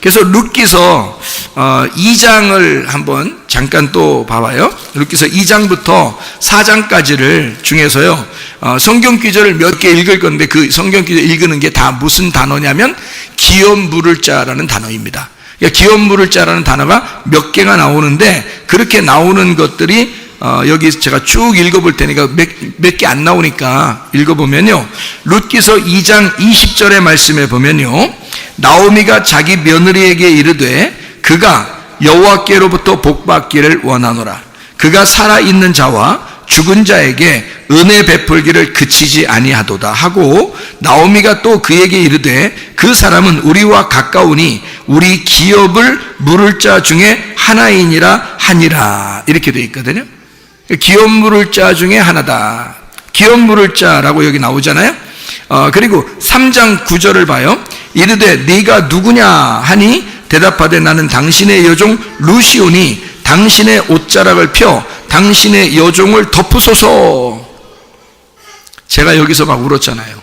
그래서 룻기서 2장을 한번 잠깐 또 봐봐요. 룻기서 2장부터 4장까지를 중에서요, 성경 구절을 몇 개 읽을 건데 그 성경 구절 읽는 게 다 무슨 단어냐면 기업 물을 자라는 단어입니다. 그러니까 기업 물을 자라는 단어가 몇 개가 나오는데, 그렇게 나오는 것들이 여기 제가 쭉 읽어볼 테니까 몇 개 안 나오니까 읽어보면요, 룻기서 2장 20절의 말씀에 보면요, 나오미가 자기 며느리에게 이르되 그가 여호와께로부터 복받기를 원하노라. 그가 살아있는 자와 죽은 자에게 은혜 베풀기를 그치지 아니하도다 하고, 나오미가 또 그에게 이르되 그 사람은 우리와 가까우니 우리 기업을 물을 자 중에 하나이니라 하니라. 이렇게 되어 있거든요. 기업 물을 자 중에 하나다. 기업 물을 자라고 여기 나오잖아요. 그리고 3장 9절을 봐요. 이르되 네가 누구냐 하니 대답하되 나는 당신의 여종 루시오니 당신의 옷자락을 펴 당신의 여종을 덮으소서. 제가 여기서 막 울었잖아요.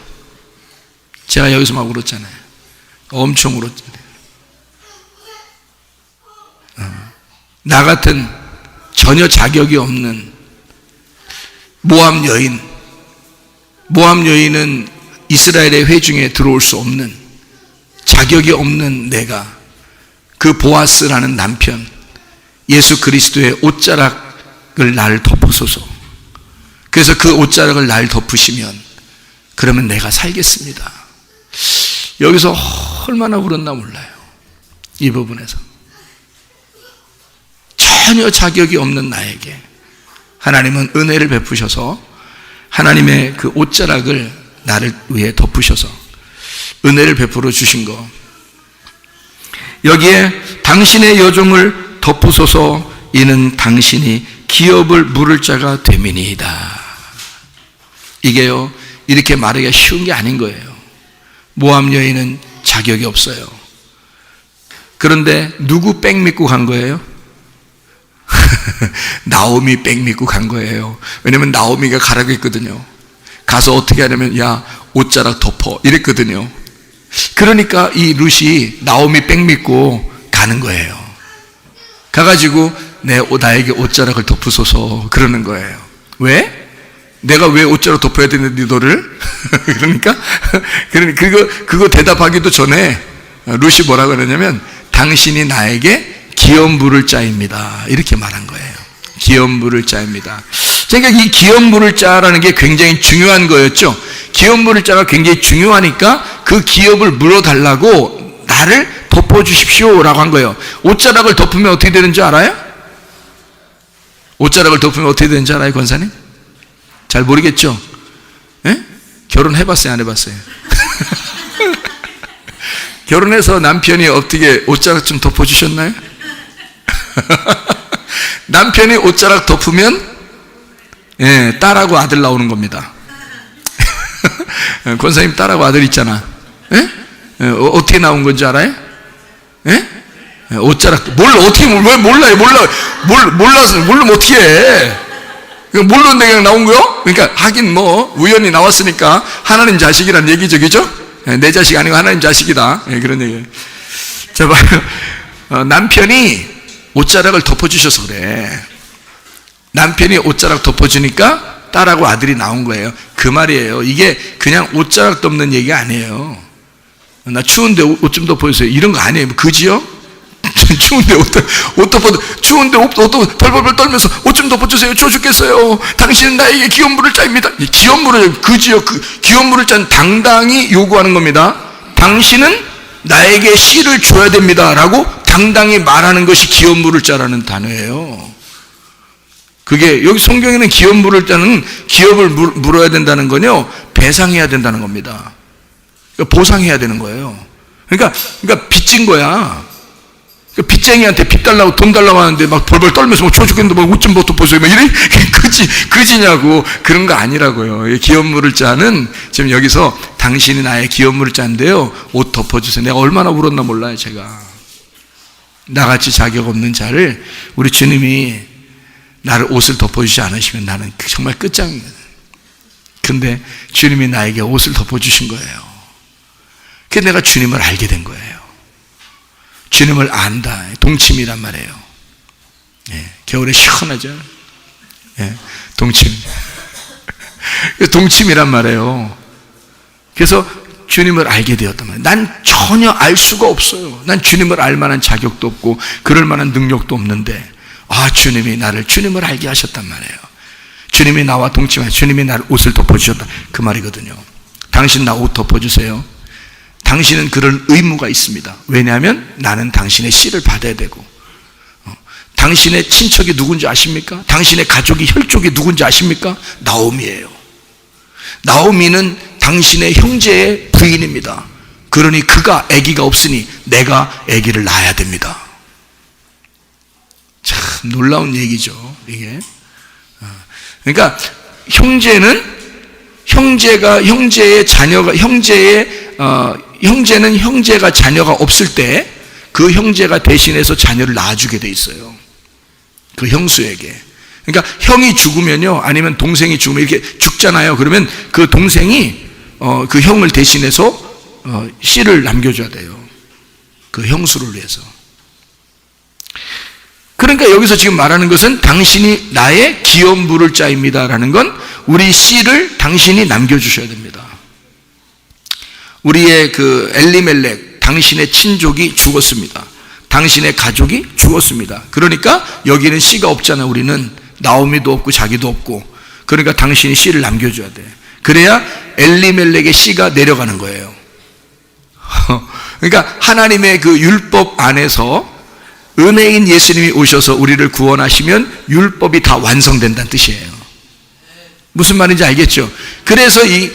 엄청 울었잖아요. 나 같은 전혀 자격이 없는 모압 여인은 이스라엘의 회중에 들어올 수 없는, 자격이 없는 내가, 그 보아스라는 남편 예수 그리스도의 옷자락을 날 덮으소서. 그래서 그 옷자락을 날 덮으시면 그러면 내가 살겠습니다. 여기서 얼마나 울었나 몰라요. 이 부분에서 전혀 자격이 없는 나에게 하나님은 은혜를 베푸셔서 하나님의 그 옷자락을 나를 위해 덮으셔서 은혜를 베풀어 주신 거. 여기에 당신의 여종을 덮으소서. 이는 당신이 기업을 물을 자가 됨이니이다. 이게요, 이렇게 말하기가 쉬운 게 아닌 거예요. 모압 여인은 자격이 없어요. 그런데 누구 백 믿고 간 거예요? 나오미 백 믿고 간 거예요. 왜냐면 나오미가 가라고 했거든요. 가서 어떻게 하냐면 야, 옷자락 덮어 이랬거든요. 그러니까 이 룻이 나오미 백 믿고 가는 거예요. 가가지고 나에게 옷자락을 덮으소서 그러는 거예요. 왜? 내가 왜 옷자락 덮어야 되는데 너를? 그러니까 그거 대답하기도 전에 룻이 뭐라고 그러냐면 당신이 나에게 기업 물을 자입니다. 이렇게 말한 거예요. 기업 물을 자입니다. 그러니까 이 기업 물을 자라는 게 굉장히 중요한 거였죠. 기업 물을 자가 굉장히 중요하니까 그 기업을 물어달라고 나를 덮어주십시오라고 한 거예요. 옷자락을 덮으면 어떻게 되는지 알아요? 옷자락을 덮으면 어떻게 되는지 알아요, 권사님? 잘 모르겠죠? 에? 결혼해봤어요, 안 해봤어요? 결혼해서 남편이 어떻게 옷자락 좀 덮어주셨나요? 남편이 옷자락 덮으면 딸하고 아들 나오는 겁니다. 권사님 딸하고 아들 있잖아. 어떻게 나온 건지 알아요? 옷자락 왜 몰라요? 몰라서 모르면 어떻게 해? 모르는데 그냥 나온 거요? 그러니까 하긴 뭐 우연히 나왔으니까 하나님 자식이란 얘기죠, 그죠? 내 자식 아니고 하나님 자식이다. 그런 얘기예요. 자, 봐요. 남편이 옷자락을 덮어주셔서 그래. 남편이 옷자락 덮어주니까 딸하고 아들이 나온 거예요. 그 말이에요. 이게 그냥 옷자락 덮는 얘기가 아니에요. 나 추운데 옷 좀 덮어주세요. 이런 거 아니에요. 그지요? 추운데 옷 덮어도, 추운데 옷 벌벌벌 떨면서 옷 좀 덮어주세요. 추워 죽겠어요. 당신은 나에게 기업 물을 자입니다. 기업 물을, 그지요? 기업 물을 자는 당당히 요구하는 겁니다. 당신은 나에게 씨를 줘야 됩니다. 라고 당당히 말하는 것이 기업 물을 자라는 단어예요. 그게, 여기 성경에는 기업 물을 자는, 기업을 물어야 된다는 건요, 배상해야 된다는 겁니다. 보상해야 되는 거예요. 그러니까 빚진 거야. 빚쟁이한테 빚 달라고 돈 달라고 하는데 막 벌벌 떨면서 추워 죽겠는데 옷 좀 덮어보세요. 막 이래? 그지냐고. 그런 거 아니라고요. 기업 물을 자는 지금 여기서 당신이 나의 기업 물을 자인데요. 옷 덮어주세요. 내가 얼마나 울었나 몰라요, 제가. 나같이 자격 없는 자를 우리 주님이 나를 옷을 덮어주지 않으시면 나는 정말 끝장입니다. 근데 주님이 나에게 옷을 덮어주신 거예요. 그래서 내가 주님을 알게 된 거예요. 주님을 안다. 동침이란 말이에요. 예, 겨울에 시원하죠. 예, 동침. 동침이란 말이에요. 그래서 주님을 알게 되었단 말이에요. 난 전혀 알 수가 없어요. 난 주님을 알 만한 자격도 없고 그럴 만한 능력도 없는데 주님이 나를 주님을 알게 하셨단 말이에요. 주님이 나와 동침하셔. 주님이 나를 옷을 덮어주셨다. 그 말이거든요. 당신 나 옷 덮어주세요. 당신은 그런 의무가 있습니다. 왜냐하면 나는 당신의 씨를 받아야 되고, 당신의 친척이 누군지 아십니까? 당신의 가족이 혈족이 누군지 아십니까? 나오미예요. 나오미는 당신의 형제의 부인입니다. 그러니 그가 아기가 없으니 내가 아기를 낳아야 됩니다. 참 놀라운 얘기죠, 이게. 그러니까 형제는 형제가 자녀가 없을 때 그 형제가 대신해서 자녀를 낳아주게 돼 있어요. 그 형수에게. 그러니까 형이 죽으면요, 아니면 동생이 죽으면 이렇게 죽잖아요. 그러면 그 동생이 그 형을 대신해서 씨를 남겨줘야 돼요. 그 형수를 위해서. 그러니까 여기서 지금 말하는 것은 당신이 나의 기업 물을 자입니다라는 건 우리 씨를 당신이 남겨주셔야 됩니다. 우리의 그 엘리멜렉, 당신의 친족이 죽었습니다. 당신의 가족이 죽었습니다. 그러니까 여기는 씨가 없잖아. 우리는 나오미도 없고 자기도 없고. 그러니까 당신이 씨를 남겨줘야 돼. 그래야 엘리멜렉의 씨가 내려가는 거예요. 그러니까 하나님의 그 율법 안에서 은혜인 예수님이 오셔서 우리를 구원하시면 율법이 다 완성된다는 뜻이에요. 무슨 말인지 알겠죠? 그래서 이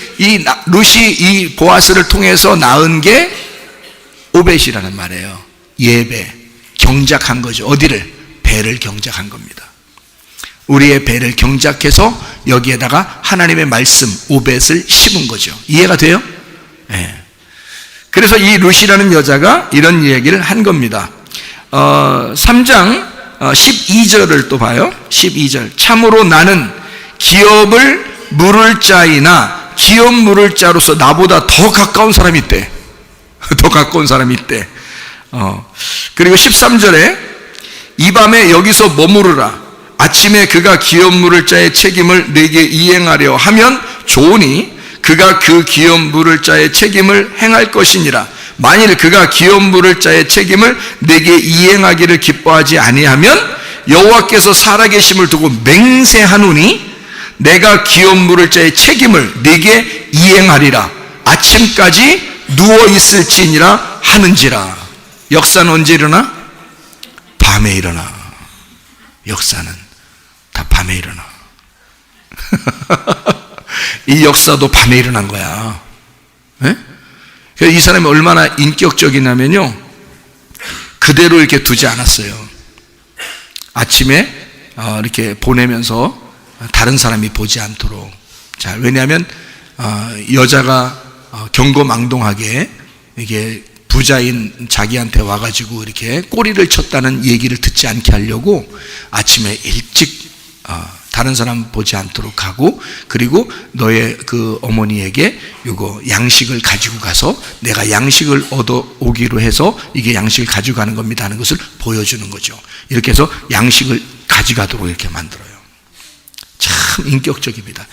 룻이 이 보아스를 통해서 낳은 게 오벳이라는 말이에요. 예배, 경작한 거죠. 어디를? 배를 경작한 겁니다. 우리의 배를 경작해서 여기에다가 하나님의 말씀, 오벳을 심은 거죠. 이해가 돼요? 네. 그래서 이 룻이라는 여자가 이런 얘기를 한 겁니다. 3장 12절을 또 봐요. 12절. 참으로 나는 기업을 물을 자이나 기업 물을 자로서 나보다 더 가까운 사람이 있대. 더 가까운 사람이 있대. 그리고 13절에 이 밤에 여기서 머무르라. 아침에 그가 기업 물을 자의 책임을 내게 이행하려 하면 좋으니 그가 그 기업 물을 자의 책임을 행할 것이니라. 만일 그가 기업 물을 자의 책임을 내게 이행하기를 기뻐하지 아니하면 여호와께서 살아계심을 두고 맹세하노니 내가 기업 물을 자의 책임을 내게 이행하리라. 아침까지 누워있을지니라 하는지라. 역사는 언제 일어나? 밤에 일어나. 역사는 다 밤에 일어나. 이 역사도 밤에 일어난 거야. 네? 이 사람이 얼마나 인격적이냐면요, 그대로 이렇게 두지 않았어요. 아침에 이렇게 보내면서 다른 사람이 보지 않도록. 자, 왜냐하면 여자가 경거망동하게 이게 부자인 자기한테 와가지고 이렇게 꼬리를 쳤다는 얘기를 듣지 않게 하려고 아침에 일찍 다른 사람 보지 않도록 하고, 그리고 너의 그 어머니에게 이거 양식을 가지고 가서 내가 양식을 얻어 오기로 해서 이게 양식을 가지고 가는 겁니다 하는 것을 보여주는 거죠. 이렇게 해서 양식을 가져가도록 이렇게 만들어요. 참 인격적입니다.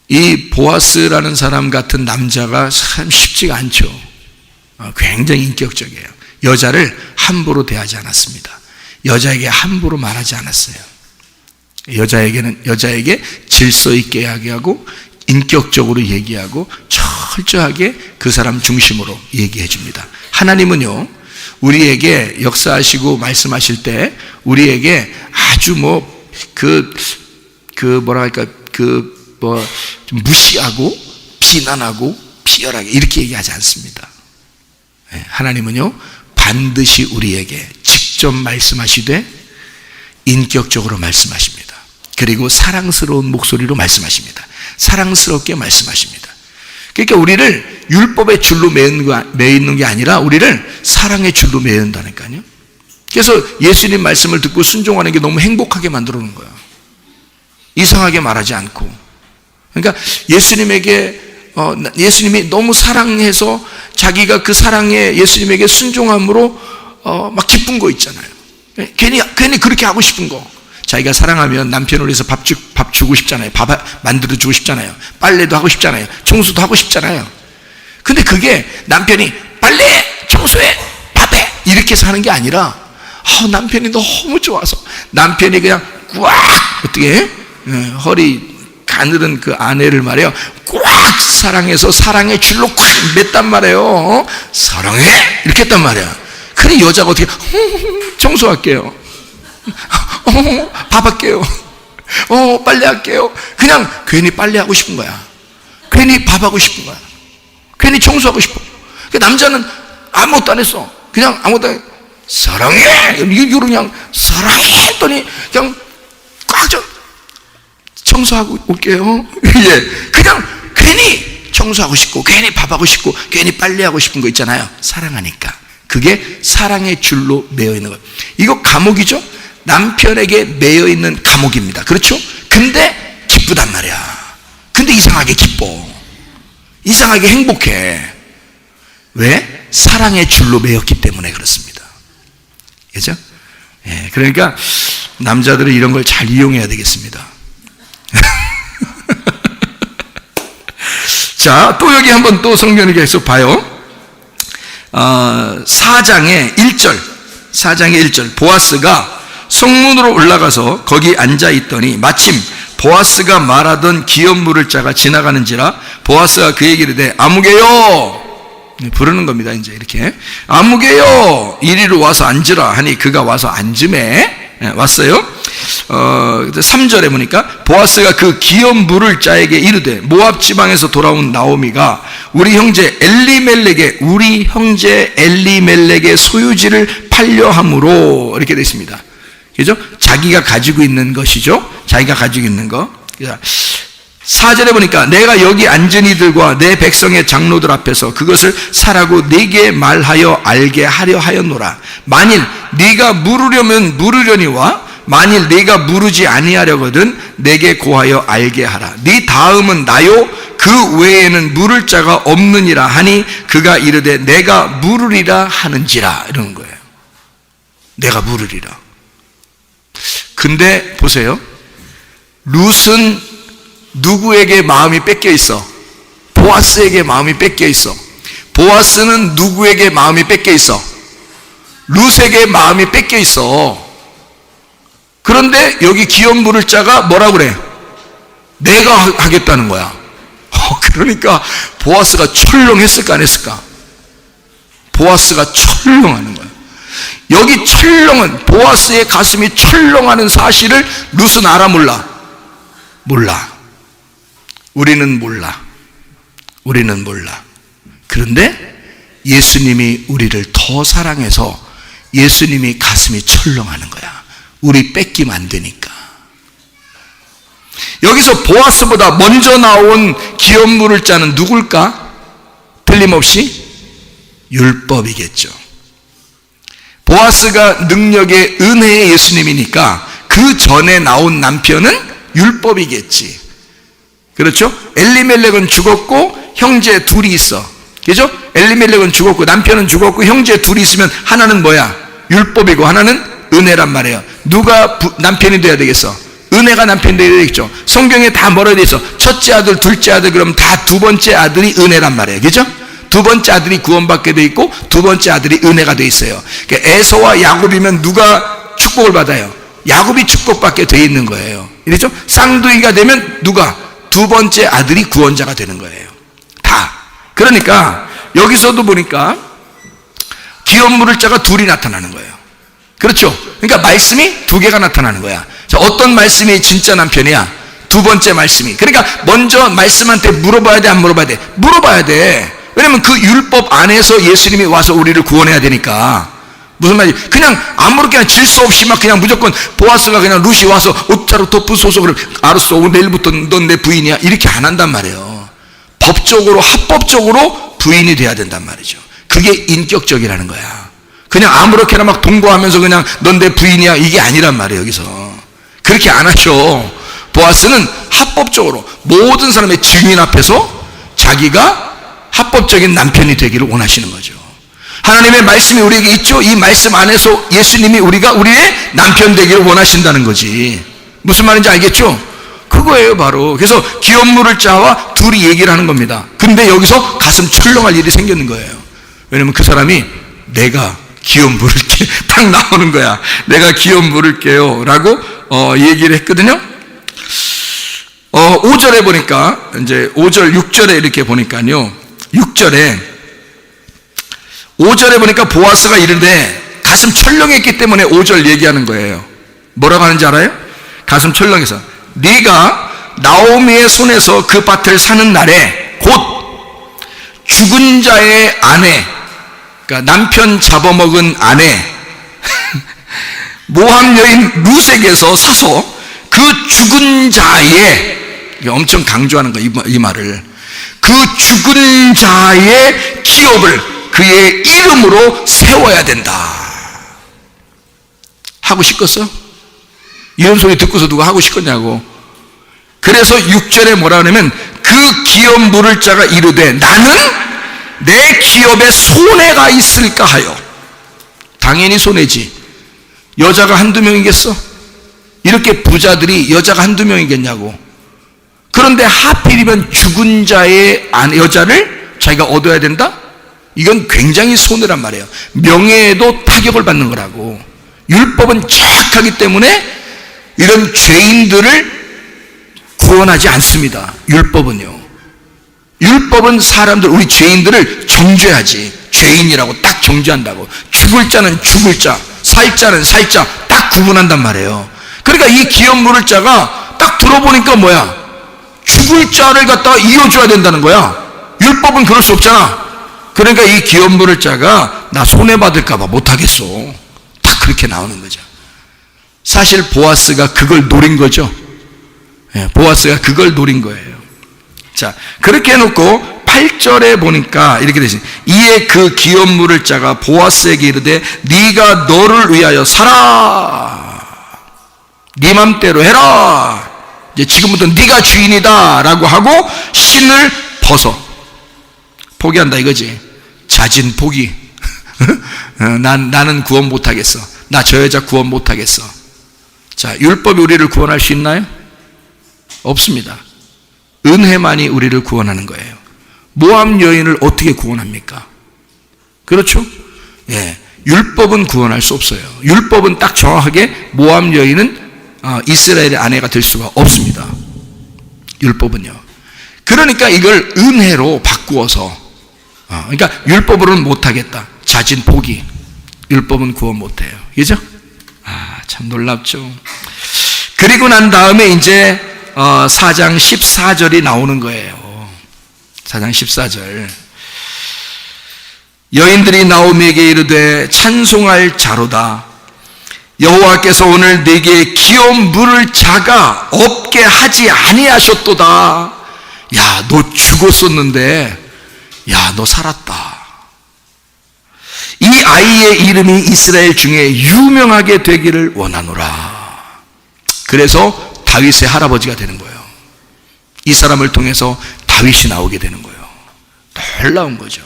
이 보아스라는 사람 같은 남자가 참 쉽지가 않죠. 굉장히 인격적이에요. 여자를 함부로 대하지 않았습니다. 여자에게 함부로 말하지 않았어요. 여자에게 질서 있게 이야기하고 인격적으로 얘기하고 철저하게 그 사람 중심으로 얘기해 줍니다. 하나님은요, 우리에게 역사하시고 말씀하실 때 우리에게 아주 좀 무시하고 비난하고 비열하게 이렇게 얘기하지 않습니다. 하나님은요, 반드시 우리에게 직접 말씀하시되 인격적으로 말씀하십니다. 그리고 사랑스러운 목소리로 말씀하십니다. 사랑스럽게 말씀하십니다. 그러니까 우리를 율법의 줄로 매이는 게 아니라 우리를 사랑의 줄로 매인다니까요. 그래서 예수님 말씀을 듣고 순종하는 게 너무 행복하게 만들어 놓은 거야. 이상하게 말하지 않고. 그러니까 예수님이 너무 사랑해서 자기가 그 사랑에 예수님에게 순종함으로 막 기쁜 거 있잖아요. 괜히 그렇게 하고 싶은 거. 자기가 사랑하면 남편을 위해서 밥 주고 싶잖아요. 밥 만들어 주고 싶잖아요. 빨래도 하고 싶잖아요. 청소도 하고 싶잖아요. 근데 그게 남편이 빨래, 청소해, 밥해 이렇게 해서 하는 게 아니라 남편이 너무 좋아서 남편이 그냥 꽉 어떻게 허리 가늘은 그 아내를 말이에요. 꽉 사랑해서 사랑의 줄로 꽉 맸단 말이에요. 사랑해 이렇게 했단 말이야. 그래 여자가 어떻게 청소할게요. 밥할게요. 빨래할게요. 그냥 괜히 빨래하고 싶은 거야. 괜히 밥하고 싶은 거야. 괜히 청소하고 싶어. 그 남자는 아무것도 안 했어. 그냥 아무것도 안 했어. 사랑해! 이거 그냥 사랑해! 했더니 그냥 꽉 청소하고 올게요. 예. 그냥 괜히 청소하고 싶고, 괜히 밥하고 싶고, 괜히 빨래하고 싶은 거 있잖아요. 사랑하니까. 그게 사랑의 줄로 매여 있는 거예요. 이거 감옥이죠? 남편에게 매여 있는 감옥입니다. 그렇죠? 근데 기쁘단 말이야. 근데 이상하게 기뻐. 이상하게 행복해. 왜? 사랑의 줄로 매였기 때문에 그렇습니다. 그죠? 예, 그러니까 남자들은 이런 걸 잘 이용해야 되겠습니다. 자, 또 여기 한번 또 성경을 계속 봐요. 4장의 1절 보아스가 성문으로 올라가서 거기 앉아 있더니 마침 보아스가 말하던 기업 물을 자가 지나가는지라 보아스가 그에게 이르되 아무개요 부르는 겁니다. 이제 이렇게 아무개요 이리로 와서 앉으라 하니 그가 와서 앉음에 왔어요. 3절에 보니까 보아스가 그 기업 물을 자에게 이르되 모압 지방에서 돌아온 나오미가 우리 형제 엘리멜렉의 소유지를 팔려 함으로 이렇게 되어 있습니다. 그죠? 자기가 가지고 있는 것이죠. 자기가 가지고 있는 거. 4절에 보니까 내가 여기 앉은 이들과 내 백성의 장로들 앞에서 그것을 사라고 네게 말하여 알게 하려 하였노라. 만일 네가 물으려면 물으려니와 만일 네가 물으지 아니하려거든 내게 고하여 알게 하라. 네 다음은 나요 그 외에는 물을 자가 없느니라 하니 그가 이르되 내가 물으리라 하는지라 이러는 거예요. 내가 물으리라. 근데 보세요. 룻은 누구에게 마음이 뺏겨 있어? 보아스에게 마음이 뺏겨 있어. 보아스는 누구에게 마음이 뺏겨 있어? 룻에게 마음이 뺏겨 있어. 그런데 여기 기업 물을 자가 뭐라 그래? 내가 하겠다는 거야. 그러니까 보아스가 철렁했을까 안 했을까? 보아스가 철렁하는 거야. 여기 철렁은 보아스의 가슴이 철렁하는 사실을 룻은 알아 몰라? 몰라. 우리는 몰라. 우리는 몰라. 그런데 예수님이 우리를 더 사랑해서 예수님이 가슴이 철렁하는 거야. 우리 뺏기면 안 되니까. 여기서 보아스보다 먼저 나온 기업 물을 자는 누굴까? 틀림없이 율법이겠죠. 보아스가 능력의 은혜의 예수님이니까 그 전에 나온 남편은 율법이겠지. 그렇죠? 엘리멜렉은 죽었고 형제 둘이 있어. 그죠? 엘리멜렉은 죽었고 남편은 죽었고 형제 둘이 있으면 하나는 뭐야? 율법이고 하나는 은혜란 말이에요. 누가 남편이 돼야 되겠어? 은혜가 남편이 돼야 되겠죠. 성경에 다 뭐라 되어 있어? 첫째 아들, 둘째 아들 그러면 다 두 번째 아들이 은혜란 말이에요. 그죠? 두 번째 아들이 구원받게 돼 있고 두 번째 아들이 은혜가 돼 있어요. 그러니까 에서와 야곱이면 누가 축복을 받아요? 야곱이 축복받게 돼 있는 거예요. 이렇죠? 쌍둥이가 되면 누가? 두 번째 아들이 구원자가 되는 거예요. 다. 그러니까 여기서도 보니까 기업 물을 자가 둘이 나타나는 거예요. 그렇죠? 그러니까 말씀이 두 개가 나타나는 거야. 자, 어떤 말씀이 진짜 남편이야? 두 번째 말씀이. 그러니까 먼저 말씀한테 물어봐야 돼, 안 물어봐야 돼? 물어봐야 돼. 왜냐면 그 율법 안에서 예수님이 와서 우리를 구원해야 되니까. 무슨 말이지? 그냥 아무렇게나 질서 없이 막 그냥 무조건 보아스가 그냥 룻이 와서 옷자로 덮으소서 그러면 알았어 내일부터 넌 내 부인이야 이렇게 안 한단 말이에요. 법적으로 합법적으로 부인이 돼야 된단 말이죠. 그게 인격적이라는 거야. 그냥 아무렇게나 막 동거하면서 그냥 넌 내 부인이야 이게 아니란 말이에요. 여기서 그렇게 안 하죠. 보아스는 합법적으로 모든 사람의 증인 앞에서 자기가 합법적인 남편이 되기를 원하시는 거죠. 하나님의 말씀이 우리에게 있죠. 이 말씀 안에서 예수님이 우리의 남편 되기를 원하신다는 거지. 무슨 말인지 알겠죠? 그거예요 바로. 그래서 기업 물을 자와 둘이 얘기를 하는 겁니다. 근데 여기서 가슴 철렁할 일이 생기는 거예요. 왜냐면 그 사람이 내가 기업 물을게 딱 나오는 거야. 내가 기업 물을게요 라고 얘기를 했거든요. 5절에 보니까 이제 5절 6절에 이렇게 보니까요, 5절에 보니까 보아스가 이르되 가슴 철렁했기 때문에 5절 얘기하는 거예요. 뭐라고 하는지 알아요? 가슴 철렁해서 네가 나오미의 손에서 그 밭을 사는 날에 곧 죽은 자의 아내, 그러니까 남편 잡아먹은 아내 모함 여인 룻에게서 사서 그 죽은 자의, 엄청 강조하는 거야 이 말을, 그 죽은 자의 기업을 그의 이름으로 세워야 된다. 하고 싶겠어? 이런 소리 듣고서 누가 하고 싶겠냐고. 그래서 6절에 뭐라 하냐면 그 기업 물을 자가 이르되 나는 내 기업에 손해가 있을까 하여. 당연히 손해지. 여자가 한두 명이겠어? 이렇게 부자들이 여자가 한두 명이겠냐고. 그런데 하필이면 죽은 자의 여자를 자기가 얻어야 된다? 이건 굉장히 손해란 말이에요. 명예에도 타격을 받는 거라고. 율법은 정확하기 때문에 이런 죄인들을 구원하지 않습니다. 율법은요. 율법은 사람들, 우리 죄인들을 정죄하지. 죄인이라고 딱 정죄한다고. 죽을 자는 죽을 자, 살 자는 살 자 딱 구분한단 말이에요. 그러니까 이 기업 물을 자가 딱 들어보니까 뭐야? 죽을 자를 갖다가 이어줘야 된다는 거야. 율법은 그럴 수 없잖아. 그러니까 이 기업 물을 자가 나 손해받을까봐 못하겠어. 다 그렇게 나오는 거죠. 사실 보아스가 그걸 노린 거죠. 보아스가 그걸 노린 거예요. 자, 그렇게 해놓고 8절에 보니까 이렇게 되지. 이에 그 기업 물을 자가 보아스에게 이르되 네가 너를 위하여 살아. 네 맘대로 해라. 이제 지금부터 네가 주인이다 라고 하고 신을 벗어. 포기한다 이거지. 자진 포기. 나는 구원 못하겠어. 나 저 여자 구원 못하겠어. 자, 율법이 우리를 구원할 수 있나요? 없습니다. 은혜만이 우리를 구원하는 거예요. 모함 여인을 어떻게 구원합니까? 그렇죠? 예, 율법은 구원할 수 없어요. 율법은 딱 정확하게 모함 여인은 이스라엘의 아내가 될 수가 없습니다. 율법은요. 그러니까 이걸 은혜로 바꾸어서, 그러니까 율법으로는 못하겠다. 자진 포기. 율법은 구원 못해요. 그죠? 참 놀랍죠. 그리고 난 다음에 이제 4장 14절이 나오는 거예요. 4장 14절. 여인들이 나오미에게 이르되 찬송할 자로다. 여호와께서 오늘 네게 기업 물을 자가 없게 하지 아니하셨도다. 야, 너 죽었었는데 야, 너 살았다. 이 아이의 이름이 이스라엘 중에 유명하게 되기를 원하노라. 그래서 다윗의 할아버지가 되는 거예요. 이 사람을 통해서 다윗이 나오게 되는 거예요. 놀라운 거죠.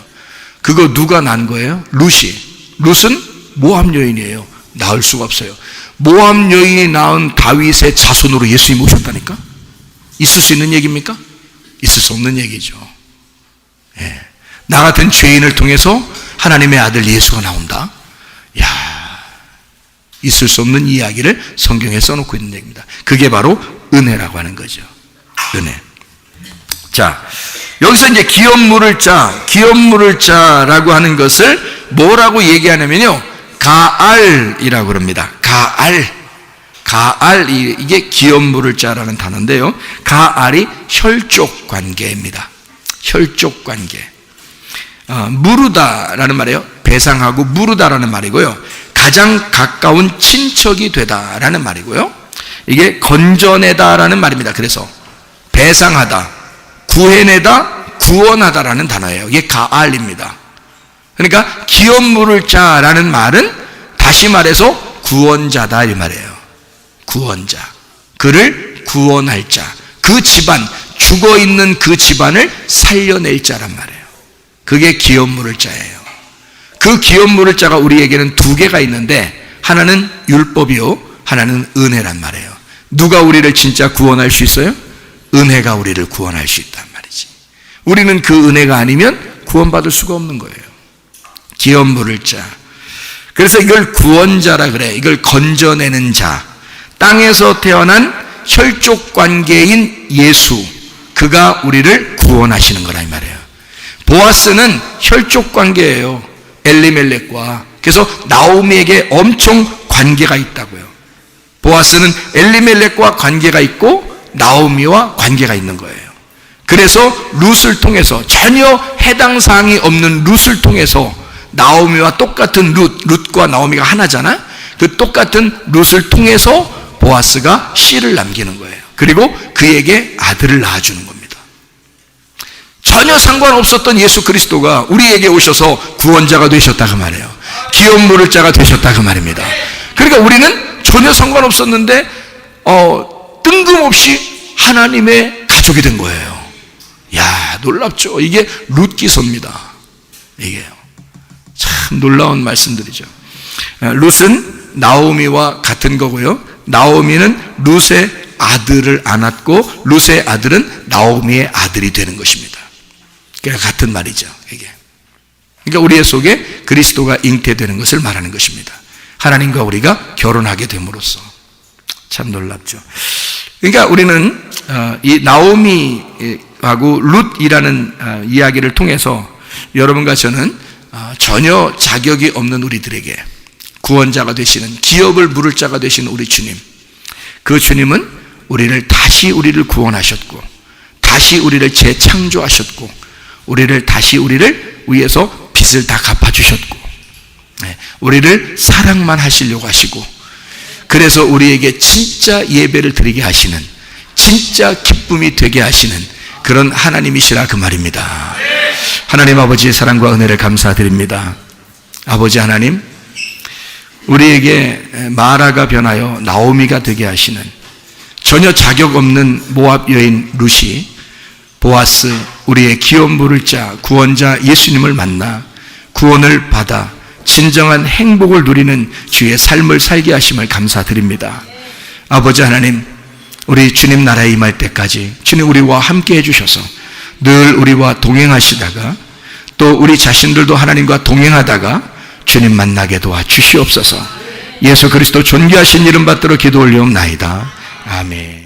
그거 누가 난 거예요? 룻이. 룻은 모함 여인이에요. 낳을 수가 없어요. 모함 여인이 낳은 다윗의 자손으로 예수님이 오셨다니까? 있을 수 있는 얘기입니까? 있을 수 없는 얘기죠. 예. 나 같은 죄인을 통해서 하나님의 아들 예수가 나온다? 야, 있을 수 없는 이야기를 성경에 써놓고 있는 얘기입니다. 그게 바로 은혜라고 하는 거죠. 은혜. 자, 여기서 이제 기업 물을 자라고 하는 것을 뭐라고 얘기하냐면요, 가알이라고 그럽니다. 가알, 이게 기업 물을 자라는 단어인데요. 가알이 혈족 관계입니다. 혈족 관계. 무르다라는 말이에요. 배상하고 무르다라는 말이고요. 가장 가까운 친척이 되다라는 말이고요. 이게 건져내다라는 말입니다. 그래서 배상하다, 구해내다, 구원하다라는 단어예요. 이게 가알입니다. 그러니까 기업 물을 자라는 말은 다시 말해서 구원자다 이 말이에요. 구원자. 그를 구원할 자. 그 집안, 죽어있는 그 집안을 살려낼 자란 말이에요. 그게 기업 물을 자예요. 그 기업 물을 자가 우리에게는 두 개가 있는데 하나는 율법이요, 하나는 은혜란 말이에요. 누가 우리를 진짜 구원할 수 있어요? 은혜가 우리를 구원할 수 있단 말이지. 우리는 그 은혜가 아니면 구원받을 수가 없는 거예요. 기업 물을 자. 그래서 이걸 구원자라 그래. 이걸 건져내는 자. 땅에서 태어난 혈족 관계인 예수, 그가 우리를 구원하시는 거라 이 말이에요. 보아스는 혈족 관계예요. 엘리멜렉과. 그래서 나오미에게 엄청 관계가 있다고요. 보아스는 엘리멜렉과 관계가 있고 나오미와 관계가 있는 거예요. 그래서 룻을 통해서, 전혀 해당 사항이 없는 룻을 통해서 나오미와 똑같은 룻과 나오미가 하나잖아. 그 똑같은 룻을 통해서 보아스가 씨를 남기는 거예요. 그리고 그에게 아들을 낳아주는 겁니다. 전혀 상관없었던 예수 그리스도가 우리에게 오셔서 구원자가 되셨다고 말해요. 기업 물을 자가 되셨다고 말입니다. 그러니까 우리는 전혀 상관없었는데 뜬금없이 하나님의 가족이 된 거예요. 야, 놀랍죠. 이게 룻 기서입니다. 이게요. 참 놀라운 말씀들이죠. 룻은 나오미와 같은 거고요. 나오미는 룻의 아들을 안았고 룻의 아들은 나오미의 아들이 되는 것입니다. 그러니까 같은 말이죠. 이게. 그러니까 우리의 속에 그리스도가 잉태되는 것을 말하는 것입니다. 하나님과 우리가 결혼하게 됨으로써. 참 놀랍죠. 그러니까 우리는 이 나오미하고 룻이라는 이야기를 통해서 여러분과 저는 전혀 자격이 없는 우리들에게 구원자가 되시는, 기업을 물을 자가 되시는 우리 주님, 그 주님은 우리를 구원하셨고 다시 우리를 재창조하셨고 우리를 위해서 빚을 다 갚아주셨고 우리를 사랑만 하시려고 하시고, 그래서 우리에게 진짜 예배를 드리게 하시는, 진짜 기쁨이 되게 하시는 그런 하나님이시라 그 말입니다. 하나님 아버지의 사랑과 은혜를 감사드립니다. 아버지 하나님, 우리에게 마라가 변하여 나오미가 되게 하시는, 전혀 자격 없는 모압 여인 룻이 보아스, 우리의 기업 물을 자 구원자 예수님을 만나 구원을 받아 진정한 행복을 누리는 주의 삶을 살게 하심을 감사드립니다. 아버지 하나님, 우리 주님 나라에 임할 때까지 주님 우리와 함께 해주셔서 늘 우리와 동행하시다가 또 우리 자신들도 하나님과 동행하다가 주님 만나게 도와주시옵소서. 예수 그리스도 존귀하신 이름 받들어 기도 올리옵나이다. 아멘.